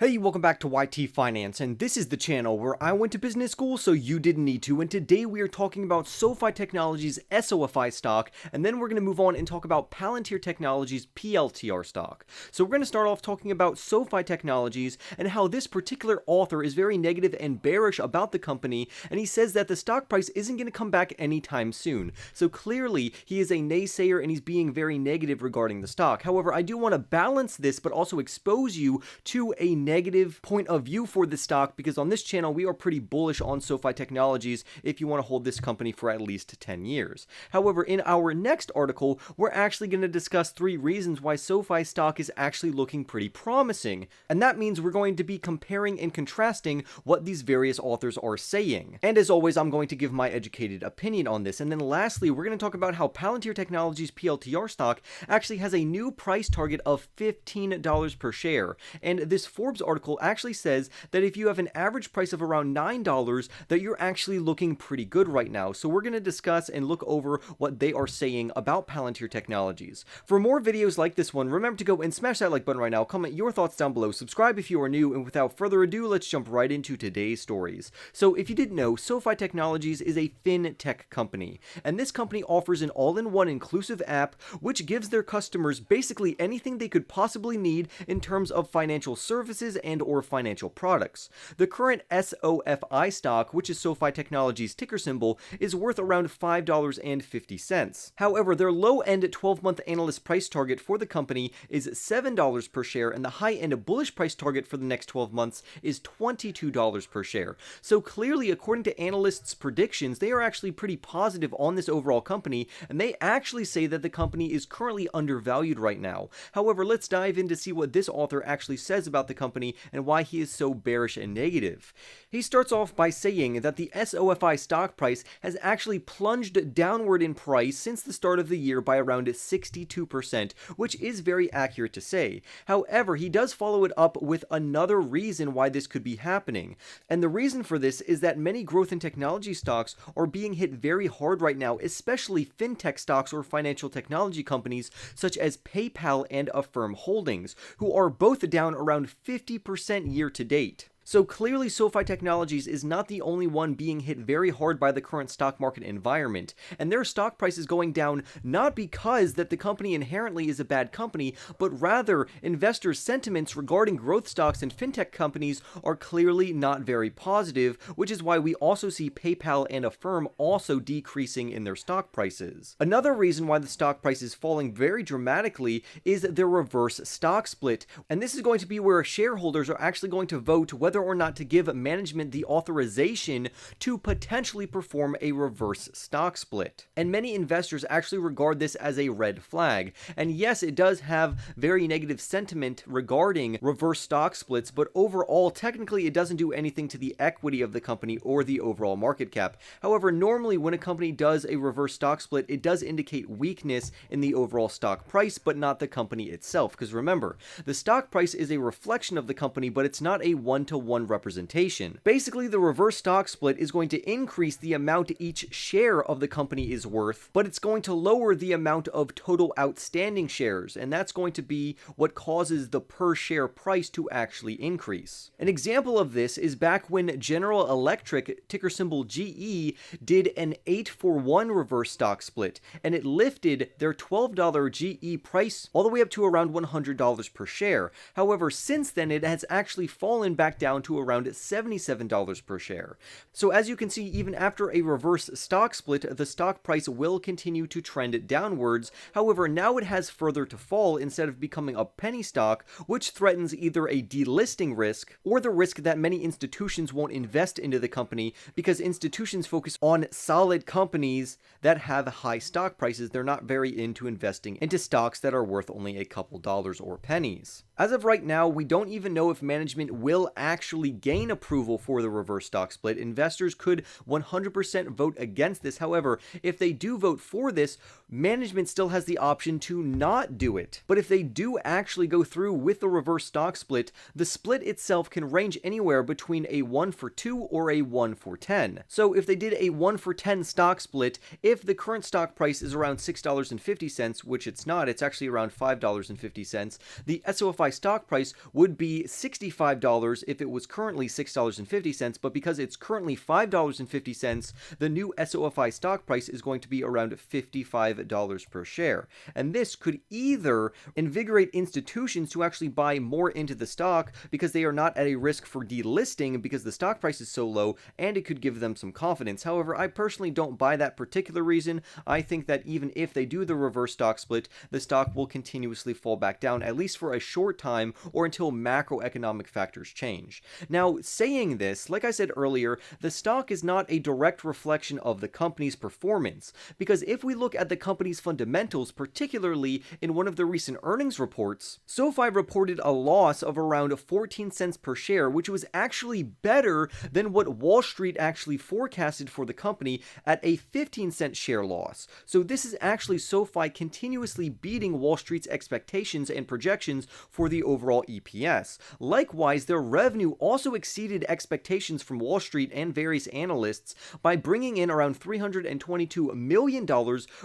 Hey, welcome back to YT Finance, and this is the channel where I went to business school so you didn't need to, and today we are talking about Sofi Technologies SOFI stock, and then we're going to move on and talk about Palantir Technologies PLTR stock. So we're going to start off talking about Sofi Technologies and how this particular author is very negative and bearish about the company, and he says that the stock price isn't going to come back anytime soon. So clearly, he is a naysayer and he's being very negative regarding the stock. However, I do want to balance this, but also expose you to a negative point of view for the stock, because on this channel we are pretty bullish on Sofi Technologies if you want to hold this company for at least 10 years. However, in our next article, we're actually going to discuss 3 reasons why Sofi stock is actually looking pretty promising, and that means we're going to be comparing and contrasting what these various authors are saying. And as always, I'm going to give my educated opinion on this. And then lastly, we're going to talk about how Palantir Technologies PLTR stock actually has a new price target of $15 per share, and this Forbes article actually says that if you have an average price of around $9, that you're actually looking pretty good right now. So we're going to discuss and look over what they are saying about Palantir Technologies. For more videos like this one, remember to go and smash that like button right now, comment your thoughts down below, subscribe if you are new, and without further ado, let's jump right into today's stories. So if you didn't know, Sofi Technologies is a fintech company, and this company offers an all-in-one inclusive app which gives their customers basically anything they could possibly need in terms of financial services and or financial products. The current SOFI stock, which is Sofi Technologies ticker symbol, is worth around $5.50. However, their low-end 12-month analyst price target for the company is $7 per share, and the high-end bullish price target for the next 12 months is $22 per share. So clearly, according to analysts' predictions, they are actually pretty positive on this overall company, and they actually say that the company is currently undervalued right now. However, let's dive in to see what this author actually says about the company and why he is so bearish and negative. He starts off by saying that the SOFI stock price has actually plunged downward in price since the start of the year by around 62%, which is very accurate to say. However, he does follow it up with another reason why this could be happening. And the reason for this is that many growth and technology stocks are being hit very hard right now, especially fintech stocks or financial technology companies such as PayPal and Affirm Holdings, who are both down around 50% year to date. So clearly, Sofi Technologies is not the only one being hit very hard by the current stock market environment, and their stock price is going down not because that the company inherently is a bad company, but rather investors' sentiments regarding growth stocks and fintech companies are clearly not very positive, which is why we also see PayPal and Affirm also decreasing in their stock prices. Another reason why the stock price is falling very dramatically is their reverse stock split, and this is going to be where shareholders are actually going to vote whether or not to give management the authorization to potentially perform a reverse stock split. And many investors actually regard this as a red flag. And yes, it does have very negative sentiment regarding reverse stock splits, but overall, technically, it doesn't do anything to the equity of the company or the overall market cap. However, normally when a company does a reverse stock split, it does indicate weakness in the overall stock price, but not the company itself. Because remember, the stock price is a reflection of the company, but it's not a one-to-one representation. Basically, the reverse stock split is going to increase the amount each share of the company is worth, but it's going to lower the amount of total outstanding shares, and that's going to be what causes the per share price to actually increase. An example of this is back when General Electric, ticker symbol GE, did an 8-for-1 reverse stock split, and it lifted their $12 GE price all the way up to around $100 per share. However, since then, it has actually fallen back down to around $77 per share. So as you can see, even after a reverse stock split, the stock price will continue to trend downwards. However, now it has further to fall instead of becoming a penny stock, which threatens either a delisting risk or the risk that many institutions won't invest into the company, because institutions focus on solid companies that have high stock prices. They're not very into investing into stocks that are worth only a couple dollars or pennies. As of right now, we don't even know if management will actually gain approval for the reverse stock split. Investors could 100% vote against this. However, if they do vote for this, management still has the option to not do it. But if they do actually go through with the reverse stock split, the split itself can range anywhere between a 1-for-2 or a 1-for-10. So if they did a 1-for-10 stock split, if the current stock price is around $6.50, which it's not, it's actually around $5.50, the SOFI SoFi stock price would be $65 if it was currently $6.50, but because it's currently $5.50, the new SoFi stock price is going to be around $55 per share. And this could either invigorate institutions to actually buy more into the stock because they are not at a risk for delisting because the stock price is so low, and it could give them some confidence. However, I personally don't buy that particular reason. I think that even if they do the reverse stock split, the stock will continuously fall back down, at least for a short time or until macroeconomic factors change. Now, saying this, like I said earlier, the stock is not a direct reflection of the company's performance, because if we look at the company's fundamentals, particularly in one of the recent earnings reports, SoFi reported a loss of around 14 cents per share, which was actually better than what Wall Street actually forecasted for the company at a 15-cent share loss. So this is actually SoFi continuously beating Wall Street's expectations and projections for the overall EPS. Likewise, their revenue also exceeded expectations from Wall Street and various analysts by bringing in around $322 million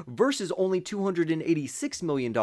versus only $286 million.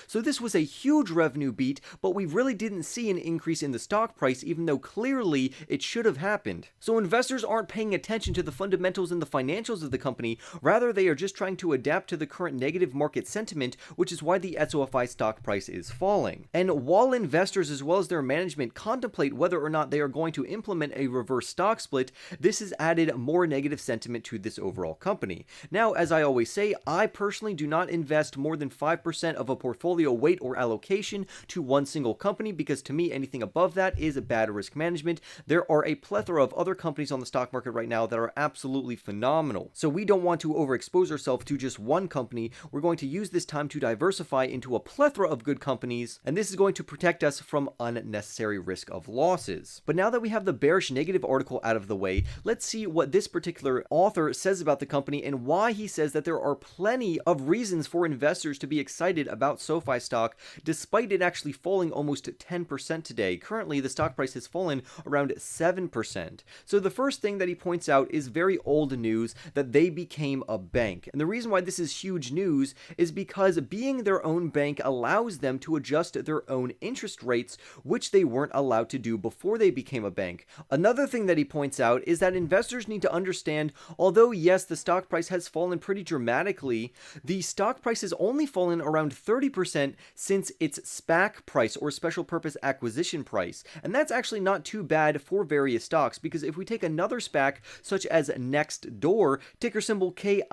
So this was a huge revenue beat, but we really didn't see an increase in the stock price, even though clearly it should have happened. So investors aren't paying attention to the fundamentals and the financials of the company, rather they are just trying to adapt to the current negative market sentiment, which is why the SoFi stock price is falling. And while investors as well as their management contemplate whether or not they are going to implement a reverse stock split, this has added more negative sentiment to this overall company. Now, as I always say, I personally do not invest more than 5% of a portfolio weight or allocation to one single company, because to me anything above that is bad risk management. There are a plethora of other companies on the stock market right now that are absolutely phenomenal. So we don't want to overexpose ourselves to just one company. We're going to use this time to diversify into a plethora of good companies, and this is going to protect us from unnecessary risk of losses. But now that we have the bearish negative article out of the way, let's see what this particular author says about the company and why he says that there are plenty of reasons for investors to be excited about SoFi stock, despite it actually falling almost 10% today. Currently, the stock price has fallen around 7%. So the first thing that he points out is very old news, that they became a bank. And the reason why this is huge news is because being their own bank allows them to adjust their own interest rates, which they weren't allowed to do before they became a bank. Another thing that he points out is that investors need to understand, although yes, the stock price has fallen pretty dramatically, the stock price has only fallen around 30% since its SPAC price, or special purpose acquisition price. And that's actually not too bad for various stocks, because if we take another SPAC such as Nextdoor, ticker symbol KIND,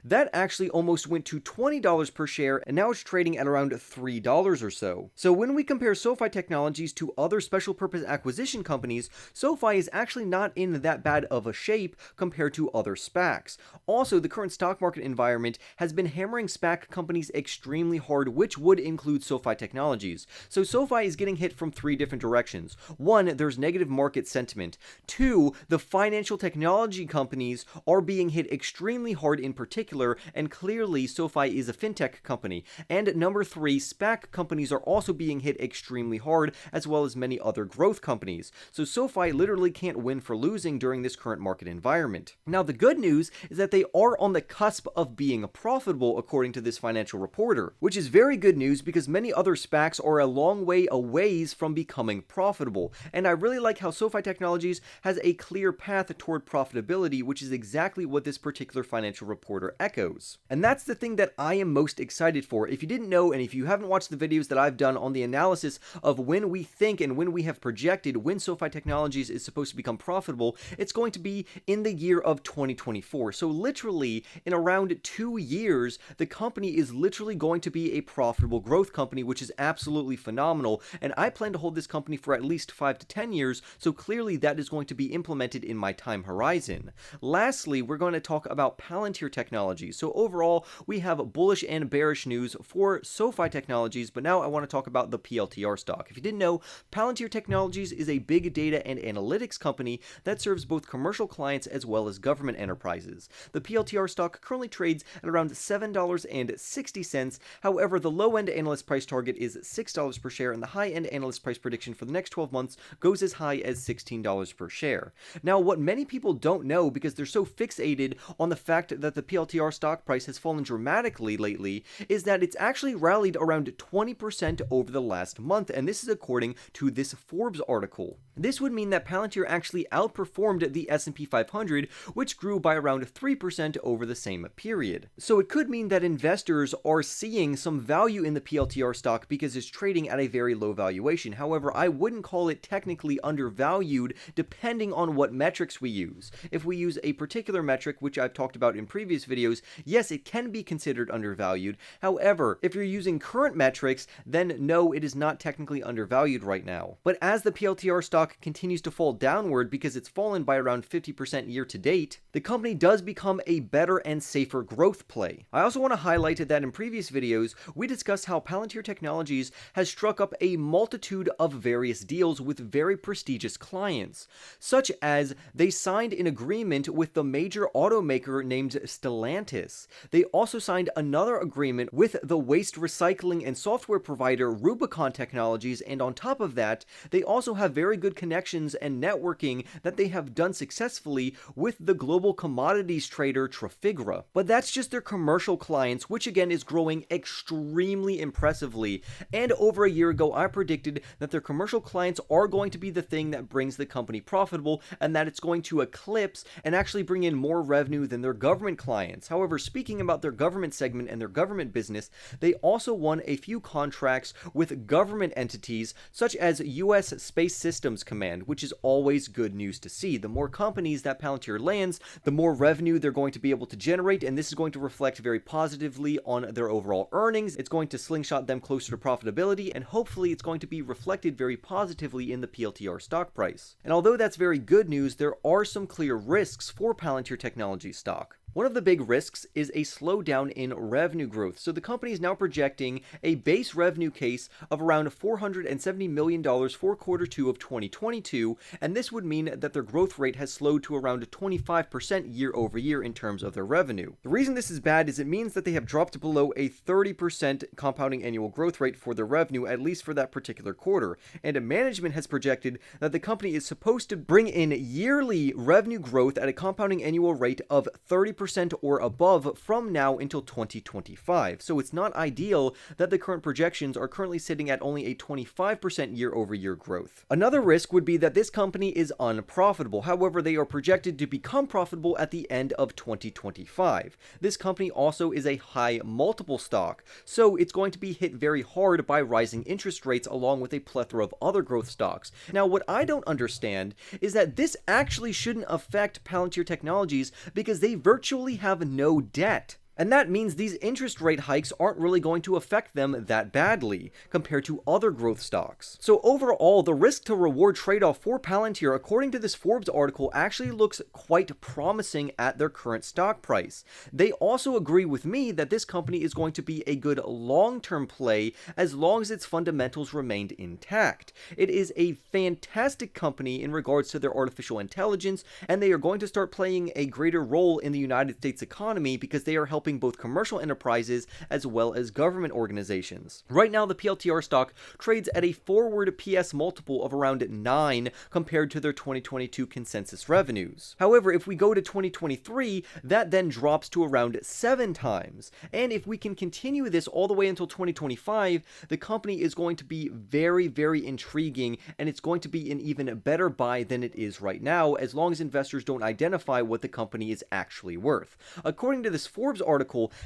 that actually almost went to $20 per share, and now it's trading at around $3 or so. So when we compare Sofi Technologies to other special purpose acquisition companies, SoFi is actually not in that bad of a shape compared to other SPACs. Also, the current stock market environment has been hammering SPAC companies extremely hard, which would include Sofi Technologies. So SoFi is getting hit from three different directions. One, there's negative market sentiment. Two, the financial technology companies are being hit extremely hard in particular, and clearly SoFi is a fintech company. And number three, SPAC companies are also being hit extremely hard, as well as many other growth companies. So SoFi literally can't win for losing during this current market environment. Now, the good news is that they are on the cusp of being profitable, according to this financial reporter, which is very good news because many other SPACs are a long way away from becoming profitable. And I really like how Sofi Technologies has a clear path toward profitability, which is exactly what this particular financial reporter echoes. And that's the thing that I am most excited for. If you didn't know, and if you haven't watched the videos that I've done on the analysis of when we think and when we have projected when Sofi Technologies is supposed to become profitable, it's going to be in the year of 2024. So literally in around 2 years, the company is literally going to be a profitable growth company, which is absolutely phenomenal. And I plan to hold this company for at least 5 to 10 years, so clearly that is going to be implemented in my time horizon. Lastly, we're going to talk about Palantir Technology. So overall, we have bullish and bearish news for Sofi Technologies, but now I want to talk about the PLTR stock. If you didn't know, Palantir Technologies is a big data and analytics company that serves both commercial clients as well as government enterprises. The PLTR stock currently trades at around $7.60. However, the low-end analyst price target is $6 per share, and the high-end analyst price prediction for the next 12 months goes as high as $16 per share. Now, what many people don't know, because they're so fixated on the fact that the PLTR stock price has fallen dramatically lately, is that it's actually rallied around 20% 30% over the last month, and this is according to this Forbes article. This would mean that Palantir actually outperformed the S&P 500, which grew by around 3% over the same period. So it could mean that investors are seeing some value in the PLTR stock because it's trading at a very low valuation. However, I wouldn't call it technically undervalued depending on what metrics we use. If we use a particular metric, which I've talked about in previous videos, yes, it can be considered undervalued. However, if you're using current metrics, then no, it is not technically undervalued right now. But as the PLTR stock continues to fall downward because it's fallen by around 50% year to date, the company does become a better and safer growth play. I also want to highlight that in previous videos, we discussed how Palantir Technologies has struck up a multitude of various deals with very prestigious clients, such as they signed an agreement with the major automaker named Stellantis. They also signed another agreement with the waste recycling and software provider Rubicon Technologies, and on top of that, they also have very good connections and networking that they have done successfully with the global commodities trader Trafigura. But that's just their commercial clients, which again is growing extremely impressively. And over a year ago, I predicted that their commercial clients are going to be the thing that brings the company profitable, and that it's going to eclipse and actually bring in more revenue than their government clients. However, speaking about their government segment and their government business, they also won a few contracts with government entities such as US Space Systems Command, which is always good news to see. The more companies that Palantir lands, the more revenue they're going to be able to generate, and this is going to reflect very positively on their overall earnings. It's going to slingshot them closer to profitability, and hopefully it's going to be reflected very positively in the PLTR stock price. And although that's very good news, there are some clear risks for Palantir Technologies stock. One of the big risks is a slowdown in revenue growth. So the company is now projecting a base revenue case of around $470 million for Q2 of 2022, and this would mean that their growth rate has slowed to around 25% year over year in terms of their revenue. The reason this is bad is it means that they have dropped below a 30% compounding annual growth rate for their revenue, at least for that particular quarter, and management has projected that the company is supposed to bring in yearly revenue growth at a compounding annual rate of 30% or above from now until 2025. So it's not ideal that the current projections are currently sitting at only a 25% year-over-year growth. Another risk would be that this company is unprofitable. However, they are projected to become profitable at the end of 2025. This company also is a high multiple stock, so it's going to be hit very hard by rising interest rates along with a plethora of other growth stocks. Now, what I don't understand is that this actually shouldn't affect Palantir Technologies because they virtually have no debt. And that means these interest rate hikes aren't really going to affect them that badly compared to other growth stocks. So overall, the risk to reward trade-off for Palantir, according to this Forbes article, actually looks quite promising at their current stock price. They also agree with me that this company is going to be a good long-term play as long as its fundamentals remained intact. It is a fantastic company in regards to their artificial intelligence, and they are going to start playing a greater role in the United States economy because they are helping both commercial enterprises as well as government organizations. Right now, the PLTR stock trades at a forward PS multiple of around 9 compared to their 2022 consensus revenues. However, if we go to 2023, that then drops to around 7 times. And if we can continue this all the way until 2025, the company is going to be very, very intriguing, and it's going to be an even better buy than it is right now, as long as investors don't identify what the company is actually worth. According to this Forbes article,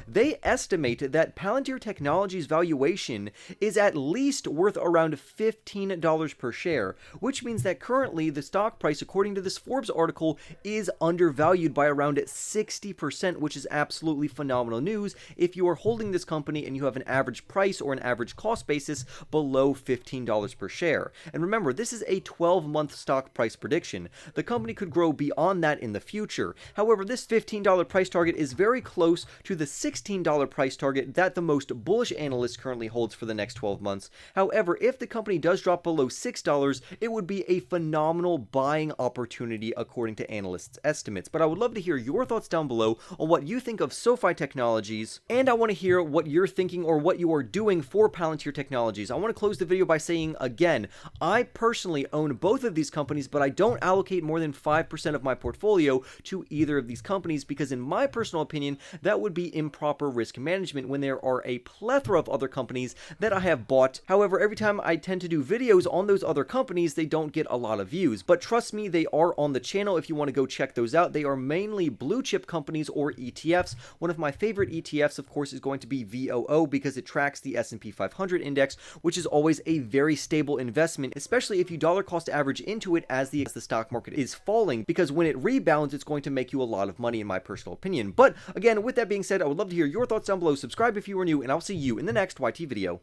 they estimate that Palantir Technologies valuation is at least worth around $15 per share, which means that currently the stock price, according to this Forbes article, is undervalued by around 60%, which is absolutely phenomenal news if you are holding this company and you have an average price or an average cost basis below $15 per share. And remember, this is a 12-month stock price prediction. The company could grow beyond that in the future. However, this $15 price target is very close to the $16 price target that the most bullish analyst currently holds for the next 12 months. However, if the company does drop below $6, it would be a phenomenal buying opportunity according to analysts' estimates. But I would love to hear your thoughts down below on what you think of Sofi Technologies, and I want to hear what you're thinking or what you are doing for Palantir Technologies. I want to close the video by saying again, I personally own both of these companies, but I don't allocate more than 5% of my portfolio to either of these companies because in my personal opinion, that would would be improper risk management when there are a plethora of other companies that I have bought. However, every time I tend to do videos on those other companies, they don't get a lot of views. But trust me, they are on the channel if you want to go check those out. They are mainly blue chip companies or ETFs. One of my favorite ETFs, of course, is going to be VOO because it tracks the S&P 500 index, which is always a very stable investment, especially if you dollar cost average into it as the stock market is falling, because when it rebounds, it's going to make you a lot of money in my personal opinion. But again, with that being said, I would love to hear your thoughts down below. Subscribe if you are new, and I'll see you in the next YT video.